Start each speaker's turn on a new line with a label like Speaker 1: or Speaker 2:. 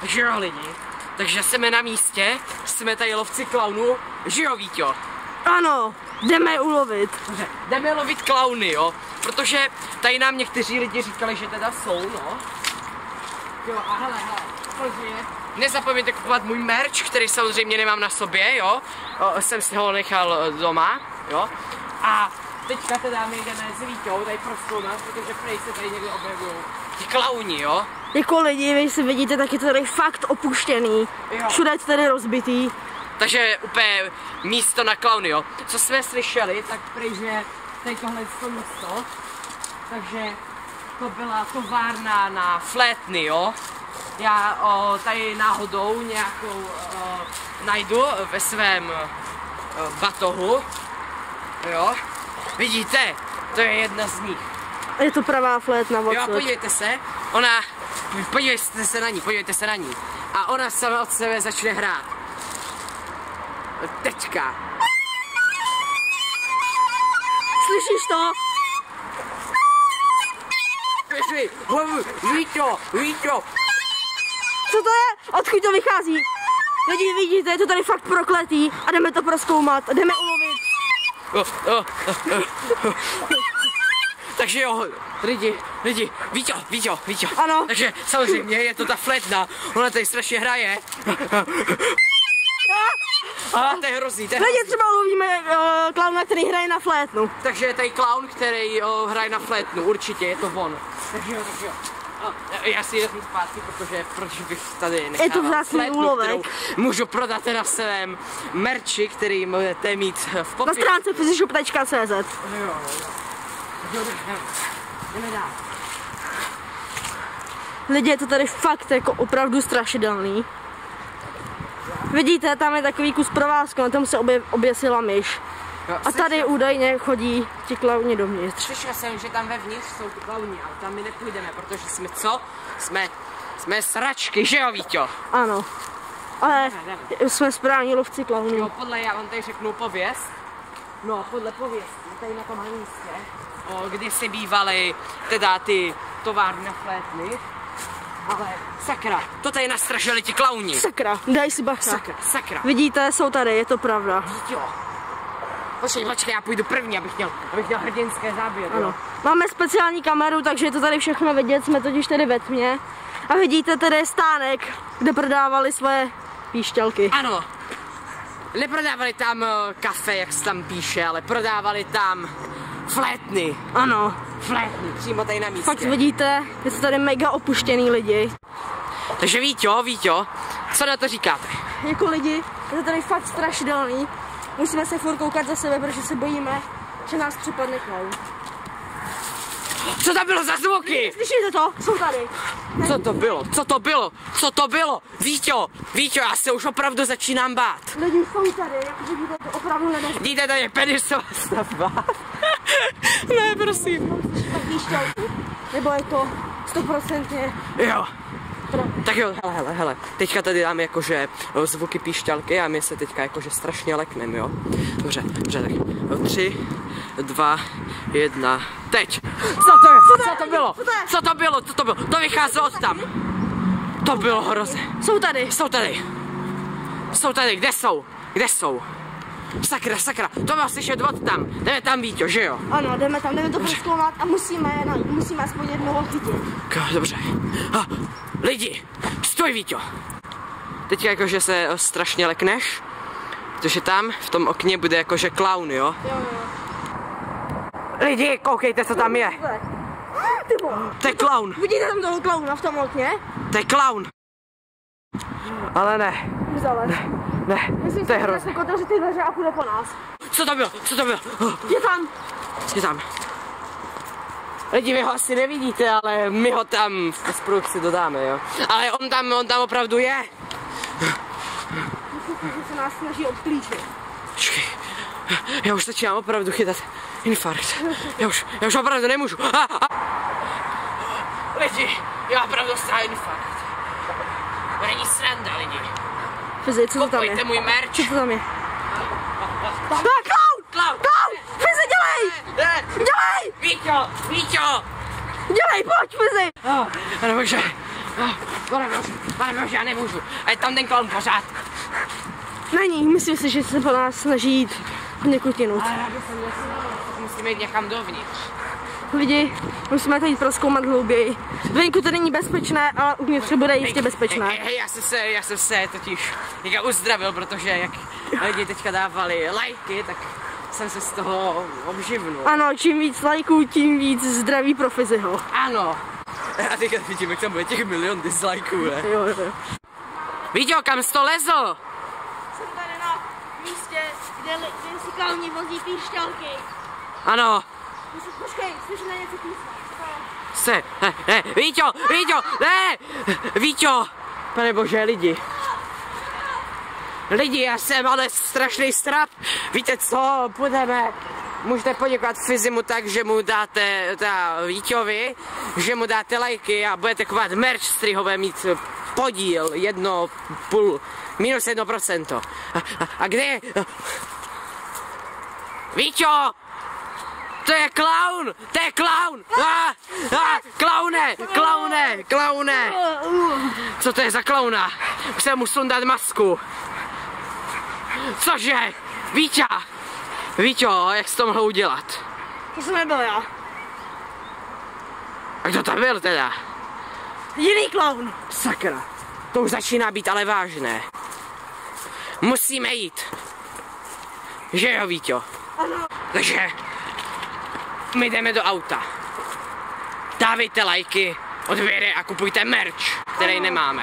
Speaker 1: že jo lidi, takže jsme na místě, jsme tady lovci klaunů, že jo Víťo?
Speaker 2: Ano, jdeme je ulovit.
Speaker 1: Dobře, jdeme lovit klauny, jo, protože tady nám někteří lidi říkali, že teda jsou, no. Jo, a hele, takže nezapomeňte kupovat můj merch, který samozřejmě nemám na sobě, jo. Jsem si ho nechal doma, jo. A teďka teda my jdeme s Víťou tady prozkoumat, protože prej se tady někde objevují ti klauni, jo.
Speaker 2: Jako lidi, vy si vidíte, tak je to tady fakt opuštěný.
Speaker 1: Jo.
Speaker 2: Všude je to tady rozbitý.
Speaker 1: Takže úplně místo na klauny, jo. Co jsme slyšeli, tak prej, že tady tohle je to místo, takže to byla továrna na flétny, jo. Já tady náhodou nějakou najdu ve svém batohu, jo. Vidíte, to je jedna z nich.
Speaker 2: Je to pravá flétna odsud.
Speaker 1: Jo, podívejte se, podívejte se na ní. A ona sama od sebe začne hrát. Teďka.
Speaker 2: Slyšíš to?
Speaker 1: Víťo.
Speaker 2: Co to je? Odkud to vychází? Lidi, vidíte, je to tady fakt prokletý a jdeme to prozkoumat a jdeme ulovit.
Speaker 1: Takže jo, lidi, Víťo.
Speaker 2: Ano.
Speaker 1: Takže samozřejmě je to ta flétna, ona tady strašně hraje. A to je hrozný,
Speaker 2: Lidi, třeba ulovíme klauna, který hraje na flétnu.
Speaker 1: Takže je tady klaun, který hraje na flétnu, určitě, je to on. Takže jo. Já si jdem zpátky, protože bych tady nechával
Speaker 2: je to vzácný úlovek.
Speaker 1: Můžu prodat na svém merči, který můžete mít v popisku.
Speaker 2: Na stránce physicsshop.cz.
Speaker 1: Jo. Jdeme dál.
Speaker 2: Lidi, je to tady fakt jako opravdu strašidelný. Vidíte, tam je takový kus provázku, na tom se oběsila myš.
Speaker 1: Jo,
Speaker 2: a tady údajně chodí ti klauni dovnitř.
Speaker 1: Slyšel jsem, že tam vevnitř jsou ty klauni, ale tam my nepůjdeme, protože jsme co? Jsme sračky, že jo Víťo?
Speaker 2: Ano. Ale jsme správní lovci klaunů.
Speaker 1: Jo, já vám tady řeknu pověst. No, podle pověstí, tady na tomhle místě, kdy se bývaly teda ty továrny na flétny. Ale sakra, to tady nastražili ti klauni.
Speaker 2: Sakra, daj si bacha.
Speaker 1: Sakra.
Speaker 2: Vidíte, jsou tady, je to pravda.
Speaker 1: Jo. Počkej, já půjdu první, abych měl hrdinské záběry.
Speaker 2: Ano. Máme speciální kameru, takže je to tady všechno vidět, jsme totiž tady ve tmě. A vidíte, tady je stánek, kde prodávali svoje píšťalky.
Speaker 1: Ano. Neprodávali tam kafe, jak se tam píše, ale prodávali tam flétny.
Speaker 2: Ano.
Speaker 1: Flétny, přímo tady na místě.
Speaker 2: Fakt vidíte, je to tady mega opuštěný lidi.
Speaker 1: Takže Víťo, co na to říkáte?
Speaker 2: Jako lidi, je to tady fakt strašidelný. Musíme se furt koukat za sebe, protože se bojíme, že nás připadne klaun.
Speaker 1: Co to bylo za zvuky?
Speaker 2: Slyšíte to? Jsou tady. Co to bylo? Víťo, já se už opravdu začínám bát. Lidi jsou tady, jak vidíte, to opravdu nedá.
Speaker 1: Vidíte, tady je penisová stavba. Ne, prosím.
Speaker 2: Nebo je to 100%.
Speaker 1: Jo. Tak jo, hele, teďka tady dáme jakože zvuky píšťalky a my se teďka jakože strašně lekneme, jo. Dobře, tak 3, 2, 1, teď. Co to bylo? To vycházelo od tam. To bylo hrozné. Jsou tady, kde jsou? Sakra, to vás slyšet od tam. Jdeme tam, Víťo, že jo?
Speaker 2: Ano, jdeme to prozkoumat a musíme aspoň jednoho chytit.
Speaker 1: Dobře. Lidi, stoj Víťo. Teď jakože se strašně lekneš, protože tam v tom okně bude jakože klaun, jo?
Speaker 2: Jo.
Speaker 1: Lidi, koukejte, co tam je. To je klaun.
Speaker 2: Vidíte tam toho klauna v tom okně?
Speaker 1: To je klaun. Ale ne. Ne, to je hrozné.
Speaker 2: Myslím, že ty dveře a půjde po nás.
Speaker 1: Co to bylo? Je tam. Lidi, vy ho asi nevidíte, ale my ho tam v produkci dodáme, jo. Ale on tam opravdu je.
Speaker 2: Myslím, že se nás snaží obklíčit.
Speaker 1: Počkej, já už začínám opravdu chytat infarkt. Já už opravdu nemůžu. Lidi, já opravdu dostal infarkt. To není sranda, lidi.
Speaker 2: Fizi, co to tam je?
Speaker 1: Kupujte můj merch.
Speaker 2: Co to tam je? Klaun! Fizi, dělej! Dělej!
Speaker 1: Víťo!
Speaker 2: Dělej, pojď, Fizi!
Speaker 1: Ano, takže Pane, já nemůžu. A je tam ten klaun pořád.
Speaker 2: Není, myslím si, že se po nás snaží jít někud jinut.
Speaker 1: Ale já bych se musíme jít někam dovnitř.
Speaker 2: Lidi, musíme to jít prozkoumat hlouběji. Venku to není bezpečné, ale uvnitř bude jistě bezpečné.
Speaker 1: Já jsem se totiž někam uzdravil, protože jak lidi teďka dávali lajky, tak jsem se z toho obživnul.
Speaker 2: Ano, čím víc lajků, tím víc zdraví pro Fiziho.
Speaker 1: Ano. A teďka vidím, jak tam bude těch milion dislikeů, ne?
Speaker 2: Jo.
Speaker 1: Víďo, kam jsi to lezl?
Speaker 2: Jsem tady na místě, kde si klauni vozí píšťalky.
Speaker 1: Ano.
Speaker 2: Počkej, slyším na něco písat.
Speaker 1: Ne, Víťo, ne! Víťo! Pane bože, lidi, já jsem ale strašný strap. Víte co, můžete poděkovat Fizimu tak, že mu dáte, Víťovi, že mu dáte lajky a budete kupovat merch, z kterého bude mít podíl minus 1%. A kde je? Víťo! To je klaun! Klaune! Co to je za klauna? Musím mu sundat masku. Cože? Víťo, jak jsi to mohl udělat?
Speaker 2: To jsem nebyl já.
Speaker 1: A kdo tam byl teda?
Speaker 2: Jiný klaun.
Speaker 1: Sakra, to už začíná být ale vážné. Musíme jít. Že jo, Víťo?
Speaker 2: Ano.
Speaker 1: Takže my jdeme do auta. Dávejte lajky, odběry a kupujte merch, který nemáme.